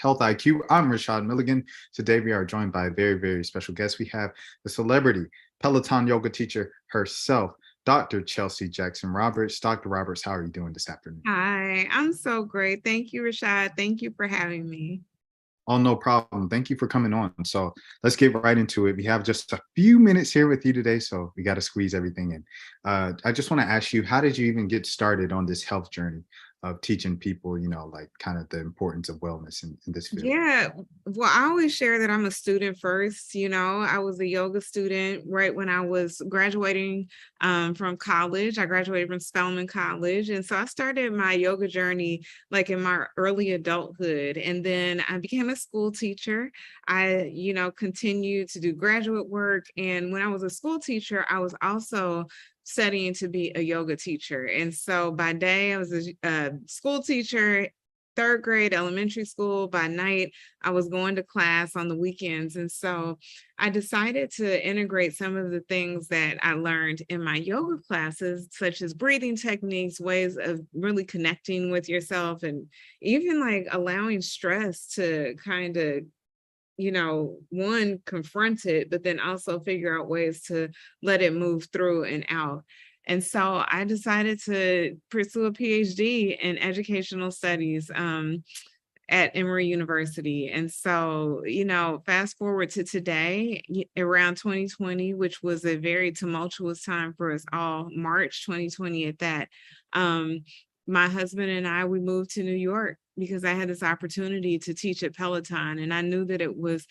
Health IQ. I'm Rashad Milligan. Today we are joined by a very, very special guest. We have the celebrity Peloton yoga teacher herself, Dr. Chelsea Jackson Roberts. Dr. Roberts, how are you doing this afternoon? Hi, I'm so great. Thank you, Rashad. Thank you for having me. Oh, no problem. Thank you for coming on. So let's get right into it. We have just a few minutes here with you today, so we got to squeeze everything in. I just want to ask you, how did you even get started on this health journey of teaching people, like kind of the importance of wellness in this field? Yeah, well, I always share that I'm a student first. I was a yoga student right when I was graduating from college. I graduated from Spelman College. And so I started my yoga journey like in my early adulthood. And then I became a school teacher. I continued to do graduate work. And when I was a school teacher, I was also studying to be a yoga teacher. And so by day, I was a school teacher, third grade elementary school. By night, I was going to class on the weekends. And so I decided to integrate some of the things that I learned in my yoga classes, such as breathing techniques, ways of really connecting with yourself, and even like allowing stress to kind of one, confront it, but then also figure out ways to let it move through and out. And so I decided to pursue a PhD in educational studies at Emory University. And so, fast forward to today, around 2020, which was a very tumultuous time for us all, March 2020 at that. My husband and I, we moved to New York because I had this opportunity to teach at Peloton. And I knew that it was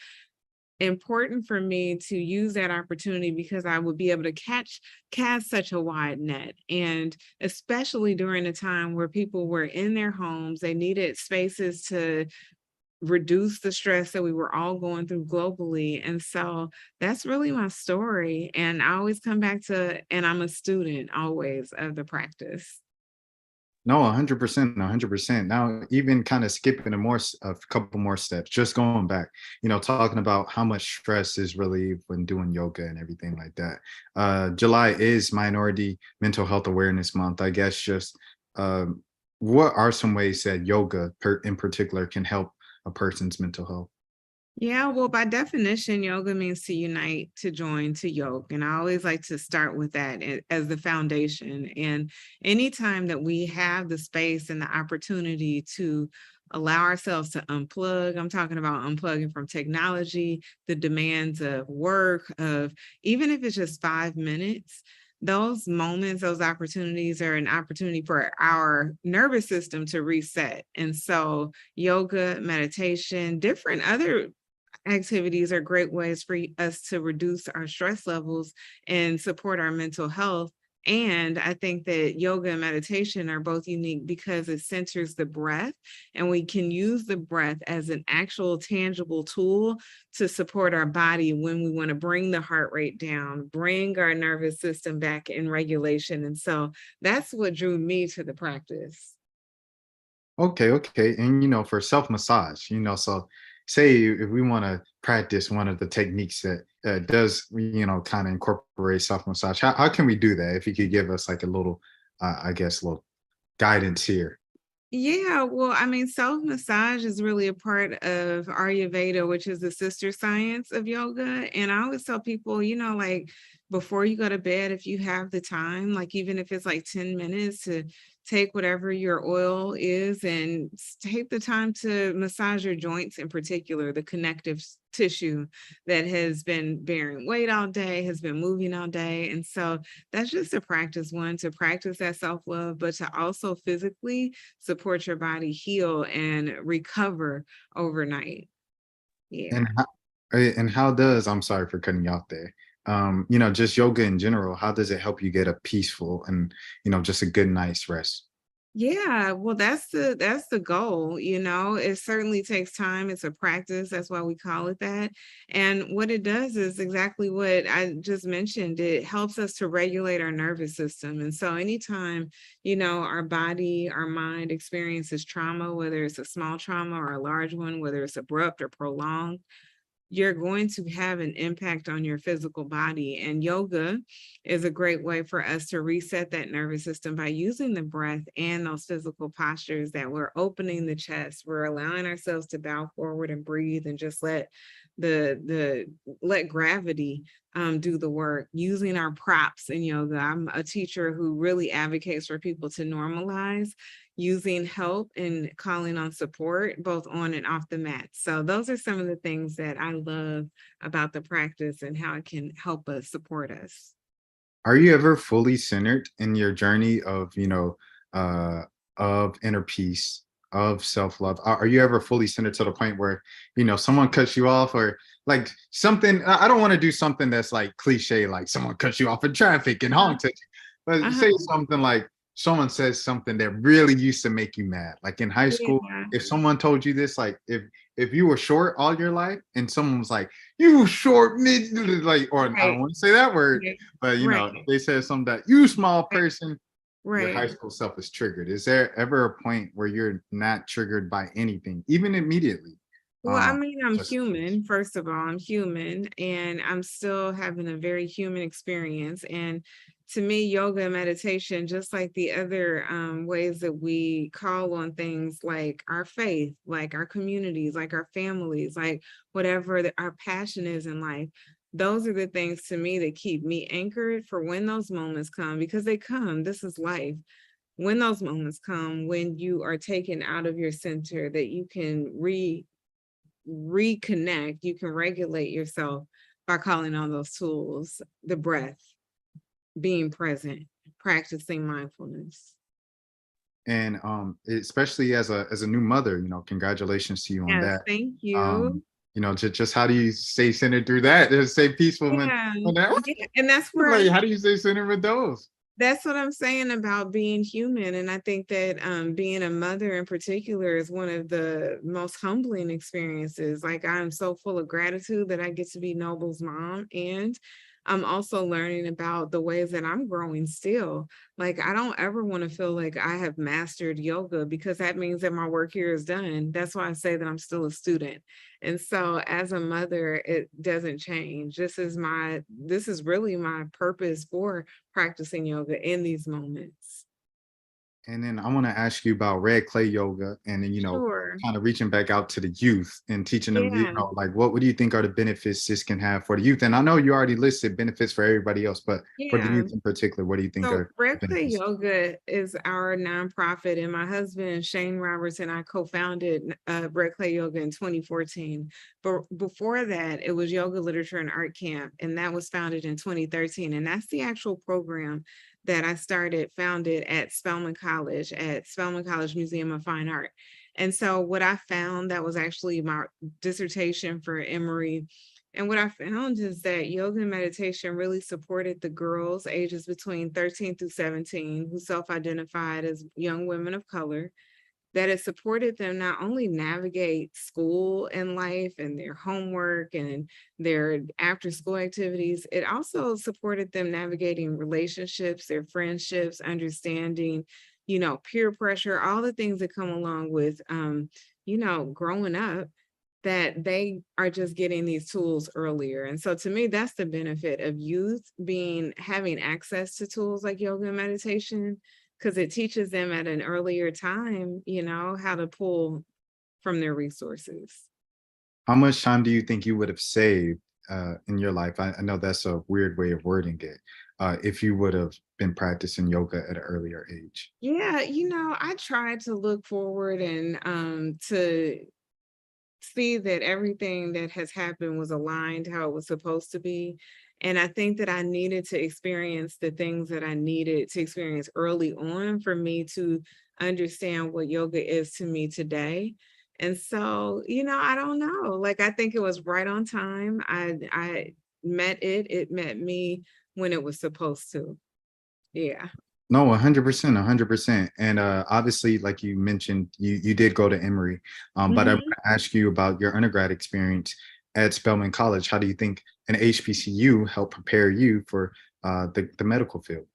important for me to use that opportunity because I would be able to cast such a wide net. And especially during a time where people were in their homes, they needed spaces to reduce the stress that we were all going through globally. And so that's really my story. And I always come back to, and I'm a student always of the practice. No, 100%, 100%. Now, even kind of skipping a couple more steps, just going back, talking about how much stress is relieved when doing yoga and everything like that. July is Minority Mental Health Awareness Month. I guess just what are some ways that yoga in particular can help a person's mental health? Yeah, well, by definition, yoga means to unite, to join, to yoke. And I always like to start with that as the foundation. And anytime that we have the space and the opportunity to allow ourselves to unplug, I'm talking about unplugging from technology, the demands of work, of even if it's just 5 minutes, those moments, those opportunities are an opportunity for our nervous system to reset. And so yoga, meditation, different other activities are great ways for us to reduce our stress levels and support our mental health. And I think that yoga and meditation are both unique because it centers the breath, and we can use the breath as an actual tangible tool to support our body when we want to bring the heart rate down, bring our nervous system back in regulation. And so that's what drew me to the practice. Okay, okay. And for self-massage, so say if we want to practice one of the techniques that does, kind of incorporate self-massage, how can we do that? If you could give us like a little, I guess, little guidance here. Yeah, well, I mean, self massage is really a part of Ayurveda, which is the sister science of yoga. And I always tell people, like before you go to bed, if you have the time, like even if it's like 10 minutes, to take whatever your oil is and take the time to massage your joints, in particular, the connective tissue that has been bearing weight all day, has been moving all day. And so that's just a practice, one, to practice that self love, but to also physically support your body heal and recover overnight. And Yeah. how does, I'm sorry for cutting you off there. Just yoga in general, how does it help you get a peaceful and, just a good night's rest? Yeah, well, that's the goal. It certainly takes time. It's a practice. That's why we call it that. And what it does is exactly what I just mentioned. It helps us to regulate our nervous system. And so anytime, our body, our mind experiences trauma, whether it's a small trauma or a large one, whether it's abrupt or prolonged, you're going to have an impact on your physical body. And yoga is a great way for us to reset that nervous system by using the breath and those physical postures that we're opening the chest, we're allowing ourselves to bow forward and breathe and just let gravity do the work, using our props in yoga. I'm a teacher who really advocates for people to normalize using help and calling on support, both on and off the mat. So those are some of the things that I love about the practice and how it can help us support us. Are you ever fully centered in your journey of, uh, of inner peace, of self-love? Are you ever fully centered to the point where, someone cuts you off, or like something, I don't want to do something that's like cliche, like someone cuts you off in traffic and Uh-huh. honks at you, but say Uh-huh. something like someone says something that really used to make you mad. Like in high school, Yeah. if someone told you this, like if you were short all your life and someone was like, you short mid, like, or I don't Right. want to say that word, Right. but Right. they said something that you small Right. person, your high Right. school self is triggered. Is there ever a point where you're not triggered by anything, even immediately? Well, I Um, mean, I'm just human. First of all, I'm human and I'm still having a very human experience. And to me, yoga and meditation, just like the other ways that we call on things like our faith, like our communities, like our families, like whatever our passion is in life, those are the things to me that keep me anchored for when those moments come, because they come. This is life. When those moments come, when you are taken out of your center, that you can reconnect, you can regulate yourself by calling on those tools, the breath, being present, practicing mindfulness. and especially as a new mother, congratulations to you on Yes, that. thank Um, you. just how do you stay centered through that? Just stay peaceful Yeah, when that, yeah, and like, how do you stay centered with those? that's what I'm saying about being human. And I think that being a mother in particular is one of the most humbling experiences. Like, I'm so full of gratitude that I get to be Noble's mom. And I'm also learning about the ways that I'm growing still. Like, I don't ever want to feel like I have mastered yoga, because that means that my work here is done. That's why I say that I'm still a student. And so as a mother, it doesn't change. This is really my purpose for practicing yoga in these moments. And then I want to ask you about red clay yoga, and then, Sure. kind of reaching back out to the youth and teaching them, Yeah. like what do you think are the benefits this can have for the youth? And I know you already listed benefits for everybody else, but for the Yeah. youth in particular, what do you think So are the Red Clay benefits? Yoga is our nonprofit, and my husband Shane Roberts and I co-founded Red Clay Yoga in 2014. But before that, it was Yoga Literature and Art Camp, and that was founded in 2013. And that's the actual program that I founded at Spelman College Museum of Fine Art. And so what I found, that was actually my dissertation for Emory. And what I found is that yoga and meditation really supported the girls ages between 13 through 17 who self-identified as young women of color, that it supported them not only navigate school and life and their homework and their after school activities, it also supported them navigating relationships, their friendships, understanding, peer pressure, all the things that come along with, growing up, that they are just getting these tools earlier. And so to me, that's the benefit of youth having access to tools like yoga and meditation, because it teaches them at an earlier time, how to pull from their resources. How much time do you think you would have saved in your life? I know that's a weird way of wording it. If you would have been practicing yoga at an earlier age. Yeah, I try to look forward and to see that everything that has happened was aligned how it was supposed to be. And I think that I needed to experience the things that I needed to experience early on for me to understand what yoga is to me today. And so, I don't know. Like, I think it was right on time. I met it met me when it was supposed to. Yeah. No, 100%, 100%. And obviously, like you mentioned, you did go to Emory, but I want Mhm. to ask you about your undergrad experience at Spelman College. How do you think an HBCU helped prepare you for the medical field?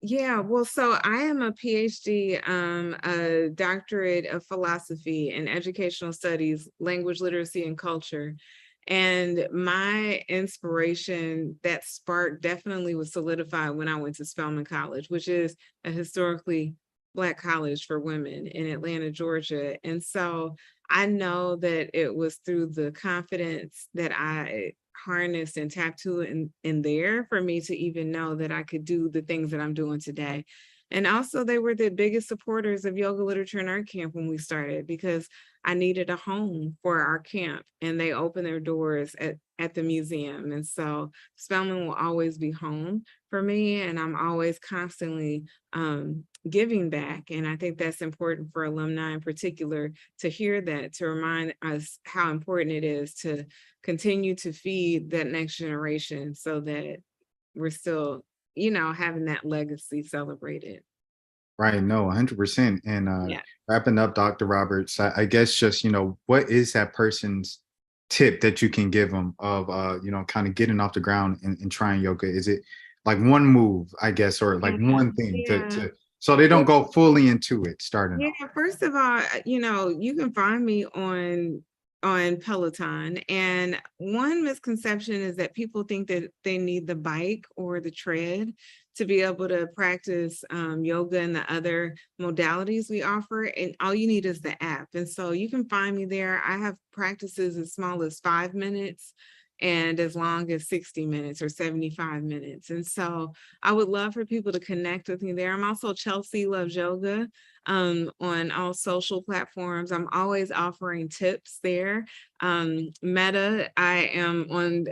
Yeah, well, so I am a PhD, a doctorate of philosophy and educational studies, language literacy and culture. And my inspiration, that spark definitely was solidified when I went to Spelman College, which is a historically Black college for women in Atlanta, Georgia. And so I know that it was through the confidence that I harnessed and tapped to in there for me to even know that I could do the things that I'm doing today. And also, they were the biggest supporters of yoga literature in our camp when we started, because I needed a home for our camp, and they opened their doors at the museum. And so Spelman will always be home for me, and I'm always constantly giving back. And I think that's important for alumni in particular to hear that, to remind us how important it is to continue to feed that next generation so that we're still, having that legacy celebrated. Right. No, 100%. And Yeah. wrapping up, Dr. Roberts, I guess just, what is that person's tip that you can give them of, kind of getting off the ground and trying yoga? Is it like one move, I guess, or like Yeah. one thing Yeah. so they don't Well, go fully into it starting yeah, off? first of all, you can find me on Peloton. And one misconception is that people think that they need the bike or the tread to be able to practice yoga and the other modalities we offer. And all you need is the app. And so you can find me there. I have practices as small as 5 minutes and as long as 60 minutes or 75 minutes. And so I would love for people to connect with me there. I'm also Chelsea Loves Yoga on all social platforms. I'm always offering tips there. Meta, I am on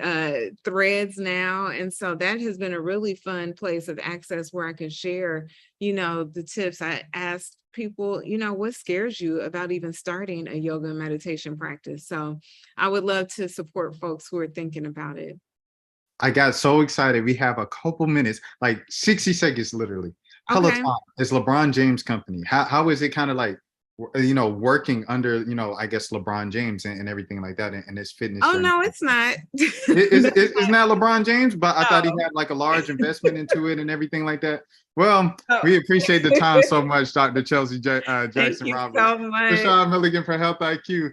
Threads now. And so that has been a really fun place of access where I can share, the tips. I asked people, what scares you about even starting a yoga and meditation practice? So I would love to support folks who are thinking about it. I got so excited. We have a couple minutes, like 60 seconds, literally. Okay. Peloton is LeBron James' company. How is it kind of like, working under, I guess LeBron James and everything like that and his fitness Oh, journey? no, it's not. It's not LeBron James, but I thought he No. had like a large investment into it and everything like that. Well, Oh. we appreciate the time so much, Dr. Chelsea Thank Jackson you Roberts. so much. Rashad Milligan for Health IQ. You